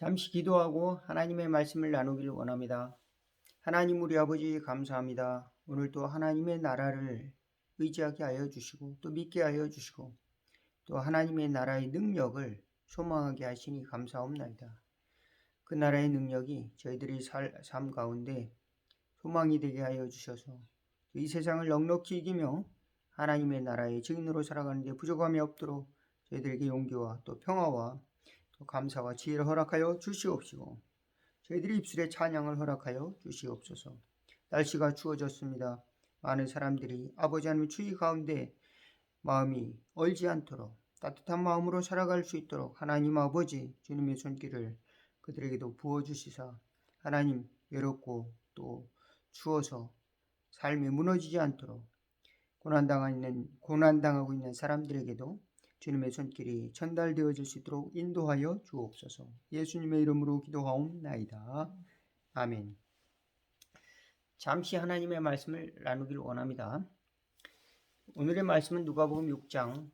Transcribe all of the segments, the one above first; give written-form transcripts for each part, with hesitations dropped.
잠시 기도하고 하나님의 말씀을 나누기를 원합니다. 하나님 우리 아버지 감사합니다. 오늘도 하나님의 나라를 의지하게 하여 주시고 또 믿게 하여 주시고 또 하나님의 나라의 능력을 소망하게 하시니 감사옵나이다. 그 나라의 능력이 저희들이 삶 가운데 소망이 되게 하여 주셔서 이 세상을 넉넉히 이기며 하나님의 나라의 증인으로 살아가는 데 부족함이 없도록 저희들에게 용기와 또 평화와 또 감사와 지혜를 허락하여 주시옵시고 저희들이 입술에 찬양을 허락하여 주시옵소서. 날씨가 추워졌습니다. 많은 사람들이 아버지 하나님의 추위 가운데 마음이 얼지 않도록 따뜻한 마음으로 살아갈 수 있도록 하나님 아버지 주님의 손길을 그들에게도 부어주시사 하나님 외롭고 또 추워서 삶이 무너지지 않도록 고난당하고 있는 사람들에게도 주님의 손길이 전달되어질 수 있도록 인도하여 주옵소서. 예수님의 이름으로 기도하옵나이다. 아멘. 잠시 하나님의 말씀을 나누기를 원합니다. 오늘의 말씀은 누가복음 6장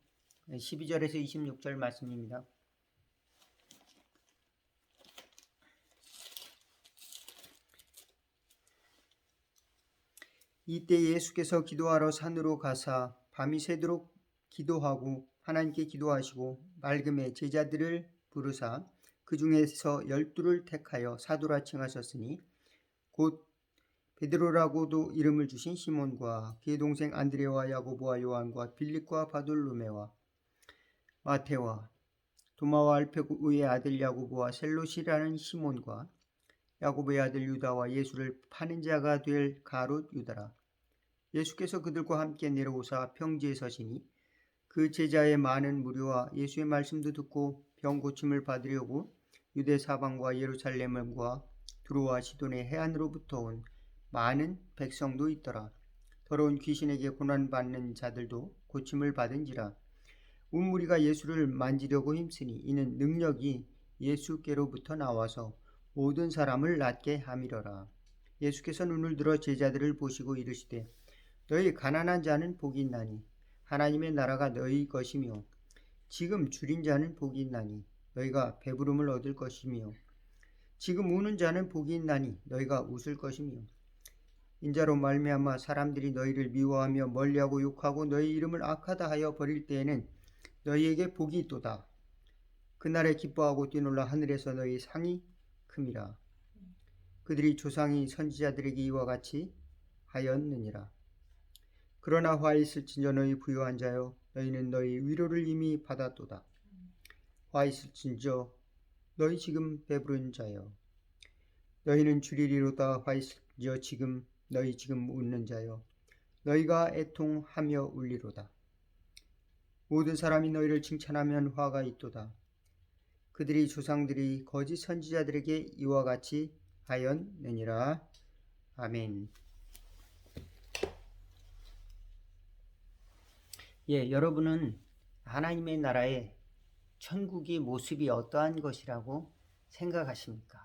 12절에서 26절 말씀입니다. 이때 예수께서 기도하러 산으로 가사 밤이 새도록 기도하고 하나님께 기도하시고 맑음에 제자들을 부르사 그 중에서 12를 택하여 사도라 칭하셨으니 곧 베드로라고도 이름을 주신 시몬과 그의 동생 안드레와 야고보와 요한과 빌립과 바돌로메와 마테와 도마와 알페우의 아들 야고보와 셀롯이라는 시몬과 야고보의 아들 유다와 예수를 파는 자가 될 가롯 유다라. 예수께서 그들과 함께 내려오사 평지에 서시니 그 제자의 많은 무리와 예수의 말씀도 듣고 병 고침을 받으려고 유대 사방과 예루살렘과 두로와 시돈의 해안으로부터 온 많은 백성도 있더라. 더러운 귀신에게 고난받는 자들도 고침을 받은지라. 온 무리가 예수를 만지려고 힘쓰니 이는 능력이 예수께로부터 나와서 모든 사람을 낫게 함이러라. 예수께서 눈을 들어 제자들을 보시고 이르시되 너희 가난한 자는 복이 있나니 하나님의 나라가 너희 것이며 지금 줄인 자는 복이 있나니 너희가 배부름을 얻을 것이며 지금 우는 자는 복이 있나니 너희가 웃을 것이며 인자로 말미암아 사람들이 너희를 미워하며 멀리하고 욕하고 너희 이름을 악하다 하여 버릴 때에는 너희에게 복이 있도다. 그날에 기뻐하고 뛰놀라 하늘에서 너희 상이 큼이라. 그들이 조상이 선지자들에게 이와 같이 하였느니라. 그러나 화 있을진저 너희 부유한 자여 너희는 너희 위로를 이미 받았도다. 화 있을진저 너희 지금 배부른 자여 너희는 주리리로다. 화 있을진저 너희 지금 웃는 자여 너희가 애통하며 울리로다. 모든 사람이 너희를 칭찬하면 화가 있도다. 그들이 조상들이 거짓 선지자들에게 이와 같이 하였느니라. 아멘. 여러분은 하나님의 나라의 천국의 모습이 어떠한 것이라고 생각하십니까?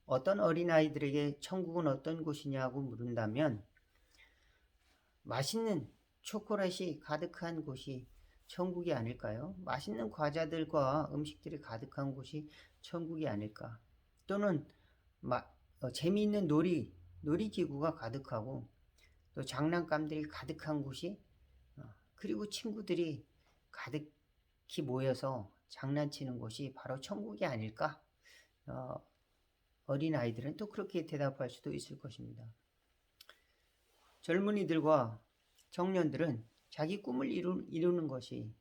어떤 어린아이들에게 천국은 어떤 곳이냐고 물은다면 맛있는 초콜릿이 가득한 곳이 천국이 아닐까요? 맛있는 과자들과 음식들이 가득한 곳이 천국이 아닐까? 또는 재미있는 놀이기구가 가득하고 또 장난감들이 가득한 곳이 그리고 친구들이 가득히 모여서 장난치는 곳이 바로 천국이 아닐까? 어린아이들은 또 그렇게 대답할 수도 있을 것입니다. 젊은이들과 청년들은 자기 꿈을 이루는 것이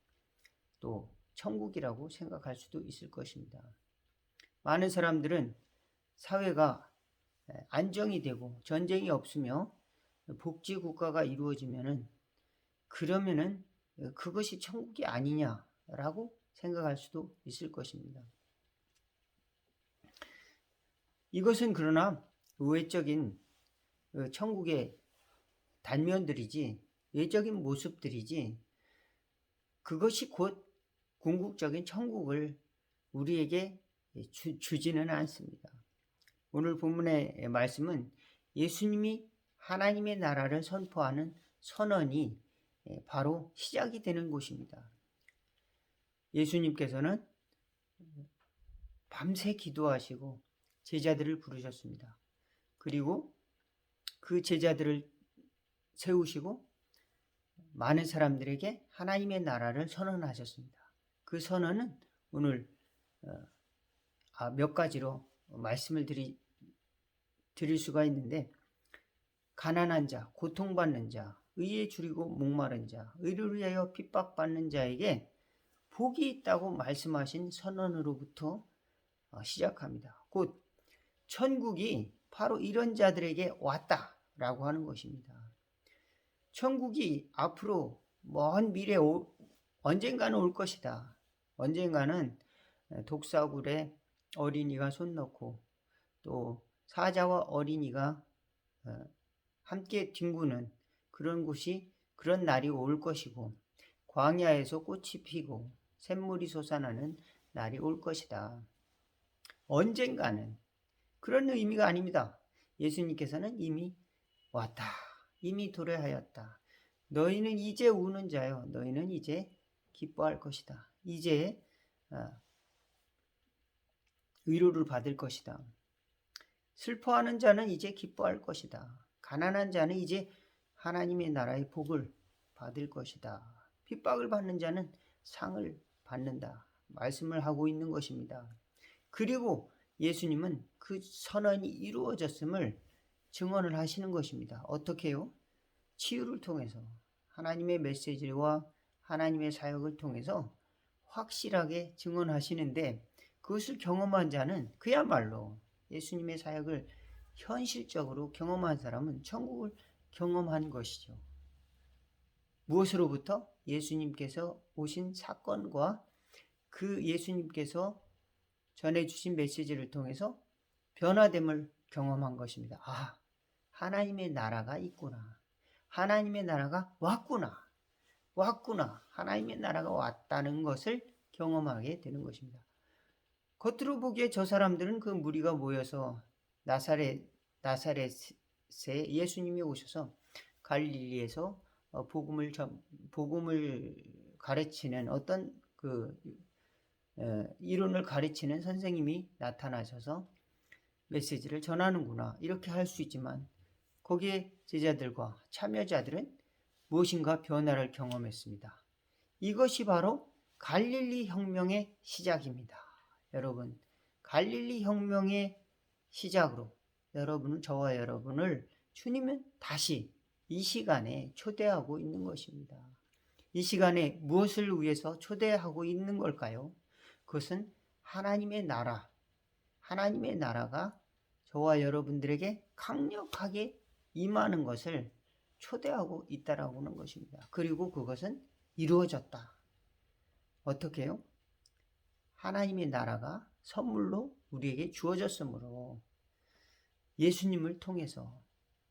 또 천국이라고 생각할 수도 있을 것입니다. 많은 사람들은 사회가 안정이 되고 전쟁이 없으며 복지국가가 이루어지면은 그러면은 그것이 천국이 아니냐라고 생각할 수도 있을 것입니다. 이것은 그러나 외적인 천국의 단면들이지 외적인 모습들이지 그것이 곧 궁극적인 천국을 우리에게 주지는 않습니다. 오늘 본문의 말씀은 예수님이 하나님의 나라를 선포하는 선언이 바로 시작이 되는 곳입니다. 예수님께서는 밤새 기도하시고 제자들을 부르셨습니다. 그리고 그 제자들을 세우시고 많은 사람들에게 하나님의 나라를 선언하셨습니다. 그 선언은 오늘 몇 가지로 말씀을 드릴 수가 있는데, 가난한 자, 고통받는 자, 의에 줄이고 목마른 자, 의를 위하여 핍박받는 자에게 복이 있다고 말씀하신 선언으로부터 시작합니다. 곧 천국이 바로 이런 자들에게 왔다라고 하는 것입니다. 천국이 앞으로 먼 미래 언젠가는 올 것이다. 언젠가는 독사굴에 어린이가 손 넣고 또 사자와 어린이가 함께 뒹구는 그런 곳이, 그런 날이 올 것이고, 광야에서 꽃이 피고 샘물이 솟아나는 날이 올 것이다. 언젠가는, 그런 의미가 아닙니다. 예수님께서는 이미 왔다, 이미 도래하였다. 너희는 이제 우는 자요, 너희는 이제 기뻐할 것이다. 이제 위로를 받을 것이다. 슬퍼하는 자는 이제 기뻐할 것이다. 가난한 자는 이제 하나님의 나라의 복을 받을 것이다. 핍박을 받는 자는 상을 받는다. 말씀을 하고 있는 것입니다. 그리고 예수님은 그 선언이 이루어졌음을 증언을 하시는 것입니다. 어떻게요? 치유를 통해서, 하나님의 메시지와 하나님의 사역을 통해서 확실하게 증언하시는데, 그것을 경험한 자는 그야말로 예수님의 사역을 현실적으로 경험한 사람은 천국을 경험한 것이죠. 무엇으로부터? 예수님께서 오신 사건과 그 예수님께서 전해주신 메시지를 통해서 변화됨을 경험한 것입니다. 아, 하나님의 나라가 있구나. 하나님의 나라가 왔구나. 하나님의 나라가 왔다는 것을 경험하게 되는 것입니다. 겉으로 보기에 저 사람들은, 그 무리가 모여서 나사렛에 예수님이 오셔서 갈릴리에서 복음을 가르치는 어떤 이론을 가르치는 선생님이 나타나셔서 메시지를 전하는구나, 이렇게 할 수 있지만, 거기에 제자들과 참여자들은 무엇인가 변화를 경험했습니다. 이것이 바로 갈릴리 혁명의 시작입니다. 여러분, 갈릴리 혁명의 시작으로 저와 여러분을 주님은 다시 이 시간에 초대하고 있는 것입니다. 이 시간에 무엇을 위해서 초대하고 있는 걸까요? 그것은 하나님의 나라가 저와 여러분들에게 강력하게 임하는 것을 초대하고 있다라고 하는 것입니다. 그리고 그것은 이루어졌다. 어떻게요? 하나님의 나라가 선물로 우리에게 주어졌으므로, 예수님을 통해서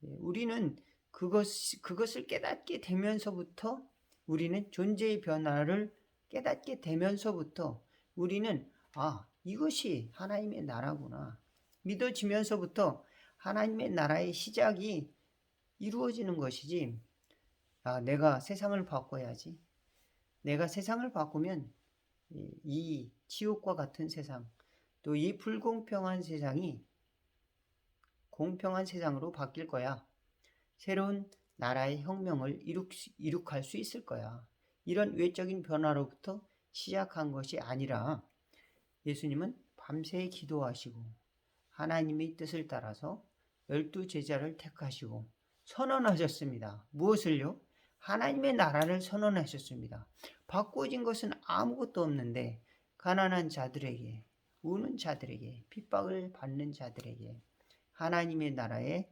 우리는 그것을 깨닫게 되면서부터, 우리는 존재의 변화를 깨닫게 되면서부터 우리는 이것이 하나님의 나라구나 믿어지면서부터 하나님의 나라의 시작이 이루어지는 것이지, 내가 세상을 바꿔야지, 내가 세상을 바꾸면 이 지옥과 같은 세상, 또 이 불공평한 세상이 공평한 세상으로 바뀔 거야. 새로운 나라의 혁명을 이룩할 수 있을 거야. 이런 외적인 변화로부터 시작한 것이 아니라, 예수님은 밤새 기도하시고 하나님의 뜻을 따라서 12 제자를 택하시고 선언하셨습니다. 무엇을요? 하나님의 나라를 선언하셨습니다. 바꿔진 것은 아무것도 없는데, 가난한 자들에게, 우는 자들에게, 핍박을 받는 자들에게 하나님의 나라의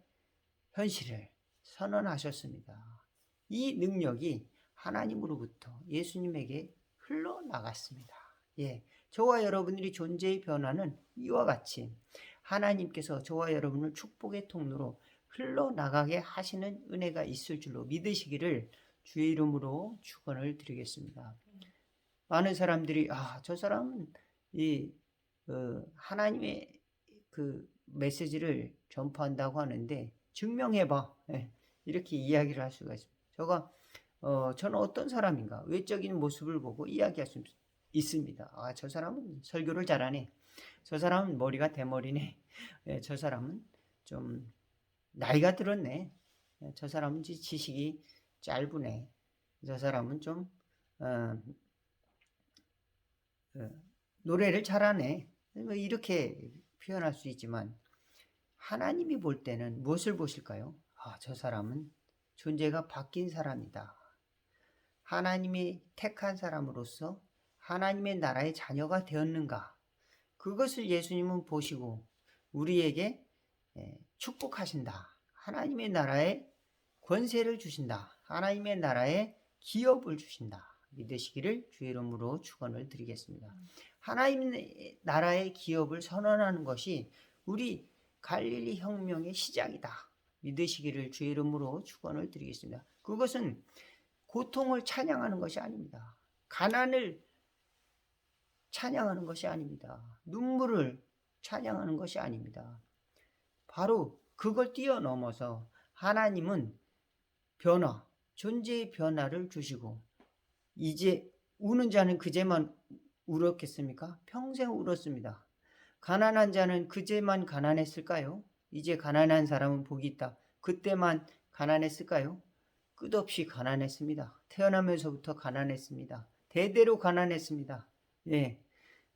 현실을 선언하셨습니다. 이 능력이 하나님으로부터 예수님에게 흘러나갔습니다. 저와 여러분들이 존재의 변화는 이와 같이 하나님께서 저와 여러분을 축복의 통로로 흘러나가게 하시는 은혜가 있을 줄로 믿으시기를 주의 이름으로 축원을 드리겠습니다. 많은 사람들이 저 사람은 하나님의 그 메시지를 전파한다고 하는데 증명해봐, 이렇게 이야기를 할 수가 있습니다. 저는 어떤 사람인가, 외적인 모습을 보고 이야기할 수 있습니다. 있습니다. 아, 저 사람은 설교를 잘하네. 저 사람은 머리가 대머리네. 예, 저 사람은 좀 나이가 들었네. 예, 저 사람은 지식이 짧으네. 저 사람은 좀 어, 어, 노래를 잘하네. 뭐 이렇게 표현할 수 있지만 하나님이 볼 때는 무엇을 보실까요? 아, 저 사람은 존재가 바뀐 사람이다. 하나님이 택한 사람으로서 하나님의 나라의 자녀가 되었는가? 그것을 예수님은 보시고 우리에게 축복하신다. 하나님의 나라에 권세를 주신다. 하나님의 나라에 기업을 주신다. 믿으시기를 주의 이름으로 축원을 드리겠습니다. 하나님의 나라의 기업을 선언하는 것이 우리 갈릴리 혁명의 시작이다. 믿으시기를 주의 이름으로 축원을 드리겠습니다. 그것은 고통을 찬양하는 것이 아닙니다. 가난을 찬양하는 것이 아닙니다. 눈물을 찬양하는 것이 아닙니다. 바로 그걸 뛰어넘어서 하나님은 변화, 존재의 변화를 주시고 이제 우는 자는 그제만 울었겠습니까? 평생 울었습니다. 가난한 자는 그제만 가난했을까요? 이제 가난한 사람은 복이 있다. 그때만 가난했을까요? 끝없이 가난했습니다. 태어나면서부터 가난했습니다. 대대로 가난했습니다. 예.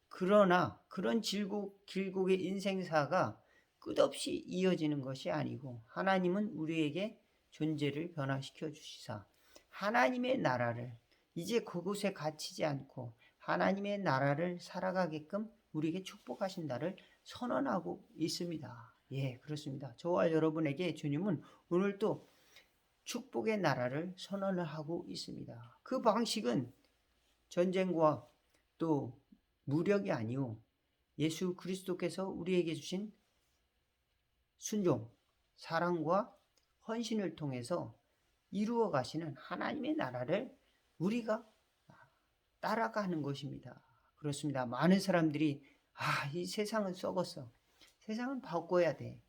그러나 그런 길고의 인생사가 끝없이 이어지는 것이 아니고 하나님은 우리에게 존재를 변화시켜 주시사 하나님의 나라를 이제 그곳에 갇히지 않고 하나님의 나라를 살아가게끔 우리에게 축복하신다를 선언하고 있습니다. 예, 그렇습니다. 저와 여러분에게 주님은 오늘 또 축복의 나라를 선언을 하고 있습니다. 그 방식은 전쟁과 또 무력이 아니오 예수 그리스도께서 우리에게 주신 순종, 사랑과 헌신을 통해서 이루어 가시는 하나님의 나라를 우리가 따라가는 것입니다. 그렇습니다. 많은 사람들이 이 세상은 썩었어. 세상은 바꿔야 돼.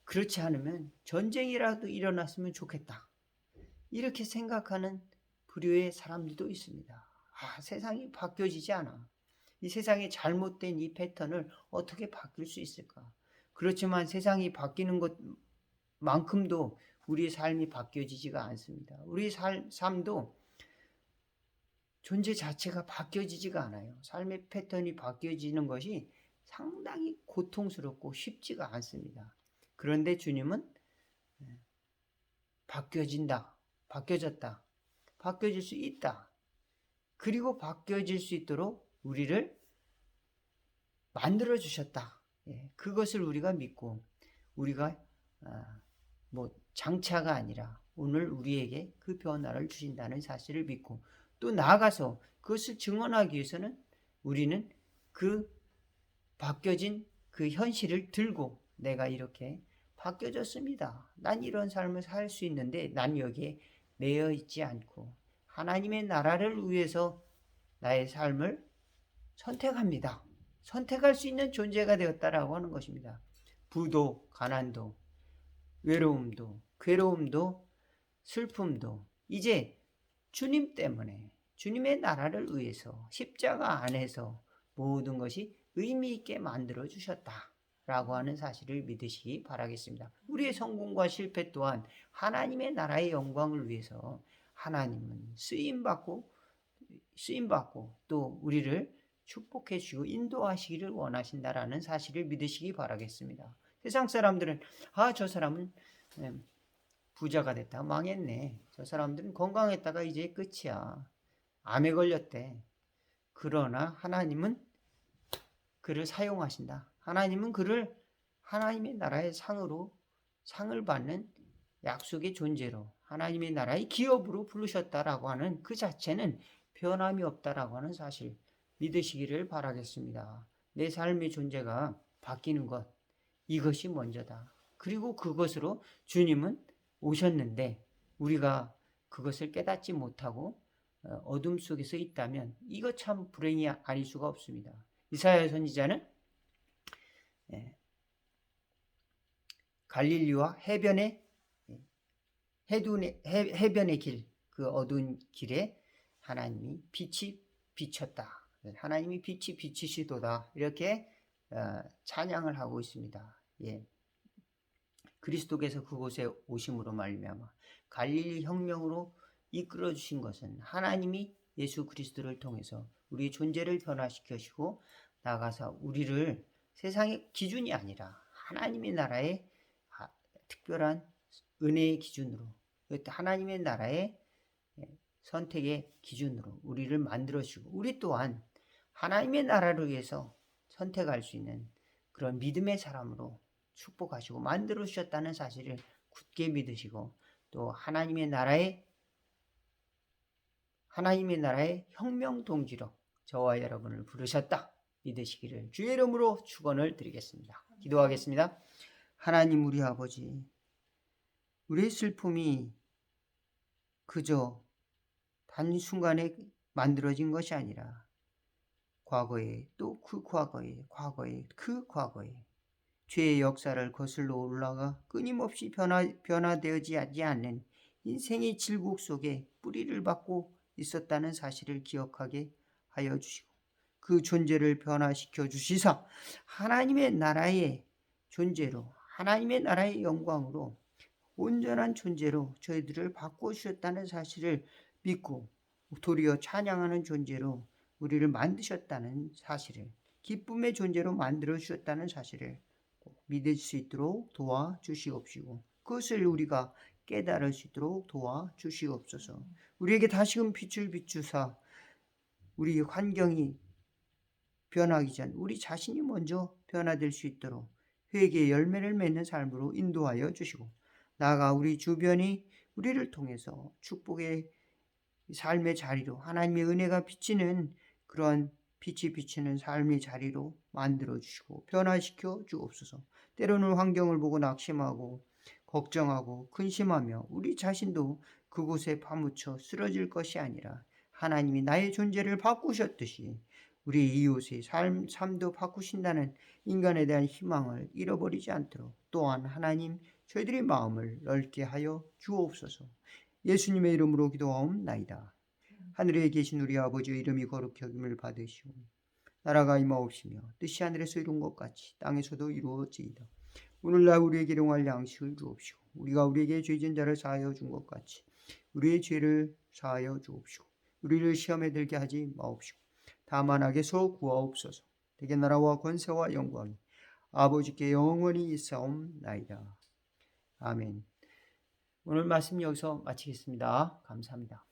그렇지 않으면 전쟁이라도 일어났으면 좋겠다. 이렇게 생각하는 부류의 사람들도 있습니다. 세상이 바뀌어지지 않아. 이 세상의 잘못된 이 패턴을 어떻게 바뀔 수 있을까? 그렇지만 세상이 바뀌는 것만큼도 우리의 삶이 바뀌어지지가 않습니다. 우리의 삶도 존재 자체가 바뀌어지지가 않아요. 삶의 패턴이 바뀌어지는 것이 상당히 고통스럽고 쉽지가 않습니다. 그런데 주님은 바뀌어진다, 바뀌어졌다, 바뀌어질 수 있다. 그리고 바뀌어질 수 있도록 우리를 만들어 주셨다. 그것을 우리가 믿고 우리가 장차가 아니라 오늘 우리에게 그 변화를 주신다는 사실을 믿고 또 나아가서 그것을 증언하기 위해서는 우리는 그 바뀌어진 그 현실을 들고 내가 이렇게 바뀌어졌습니다. 난 이런 삶을 살 수 있는데 난 여기에 매여 있지 않고 하나님의 나라를 위해서 나의 삶을 선택합니다. 선택할 수 있는 존재가 되었다라고 하는 것입니다. 부도, 가난도, 외로움도, 괴로움도, 슬픔도 이제 주님 때문에 주님의 나라를 위해서 십자가 안에서 모든 것이 의미 있게 만들어 주셨다라고 하는 사실을 믿으시기 바라겠습니다. 우리의 성공과 실패 또한 하나님의 나라의 영광을 위해서 하나님은 쓰임받고 또 우리를 축복해 주시고 인도하시기를 원하신다라는 사실을 믿으시기 바라겠습니다. 세상 사람들은 저 사람은 부자가 됐다. 망했네. 저 사람들은 건강했다가 이제 끝이야. 암에 걸렸대. 그러나 하나님은 그를 사용하신다. 하나님은 그를 하나님의 나라의 상을 받는 약속의 존재로 하나님의 나라의 기업으로 부르셨다라고 하는 그 자체는 변함이 없다라고 하는 사실 믿으시기를 바라겠습니다. 내 삶의 존재가 바뀌는 것 이것이 먼저다. 그리고 그것으로 주님은 오셨는데 우리가 그것을 깨닫지 못하고 어둠 속에서 있다면 이거 참 불행이 아닐 수가 없습니다. 이사야 선지자는 갈릴리와 해변의 해변의 길, 그 어두운 길에 하나님이 빛이 비쳤다. 하나님이 빛이 빛이시도다 이렇게 찬양을 하고 있습니다. 예. 그리스도께서 그곳에 오심으로 말미암아 갈릴리 혁명으로 이끌어 주신 것은 하나님이 예수 그리스도를 통해서 우리의 존재를 변화시키시고 나아가서 우리를 세상의 기준이 아니라 하나님의 나라의 특별한 은혜의 기준으로, 하나님의 나라의 선택의 기준으로 우리를 만들어 주시고 우리 또한 하나님의 나라를 위해서 선택할 수 있는 그런 믿음의 사람으로 축복하시고 만들어 주셨다는 사실을 굳게 믿으시고 또 하나님의 나라의 혁명 동지로 저와 여러분을 부르셨다 믿으시기를 주의 이름으로 축원을 드리겠습니다. 기도하겠습니다. 하나님 우리 아버지, 우리의 슬픔이 그저 단순간에 만들어진 것이 아니라 과거에 또 그 과거에 그 과거에 죄의 역사를 거슬러 올라가 끊임없이 변화되어지지 않는 인생의 질곡 속에 뿌리를 받고 있었다는 사실을 기억하게 하여 주시고 그 존재를 변화시켜 주시사 하나님의 나라의 존재로 하나님의 나라의 영광으로 온전한 존재로 저희들을 바꿔주셨다는 사실을 믿고 도리어 찬양하는 존재로 우리를 만드셨다는 사실을 기쁨의 존재로 만들어 주셨다는 사실을 믿을 수 있도록 도와주시옵시고 그것을 우리가 깨달을 수 있도록 도와주시옵소서. 우리에게 다시금 빛을 비추사 우리 환경이 변하기 전 우리 자신이 먼저 변화될 수 있도록 회개의 열매를 맺는 삶으로 인도하여 주시고 나아가 우리 주변이 우리를 통해서 축복의 삶의 자리로 하나님의 은혜가 비치는 그런 빛이 비치는 삶의 자리로 만들어 주시고 변화시켜 주옵소서. 때로는 환경을 보고 낙심하고 걱정하고 근심하며 우리 자신도 그곳에 파묻혀 쓰러질 것이 아니라 하나님이 나의 존재를 바꾸셨듯이 우리 이웃의 삶도 바꾸신다는 인간에 대한 희망을 잃어버리지 않도록 또한 하나님 저희들의 마음을 넓게 하여 주옵소서. 예수님의 이름으로 기도하옵나이다. 하늘에 계신 우리 아버지의 이름이 거룩히 여김을 받으시오. 나라가 임하옵시며 뜻이 하늘에서 이룬 것 같이 땅에서도 이루어지이다. 오늘날 우리에게 일용할 양식을 주옵시고 우리가 우리에게 죄진 자를 사하여 준 것 같이 우리의 죄를 사하여 주옵시고 우리를 시험에 들게 하지 마옵시고 다만 악에서 구하옵소서. 대개 나라와 권세와 영광이 아버지께 영원히 있사옵나이다. 아멘. 오늘 말씀 여기서 마치겠습니다. 감사합니다.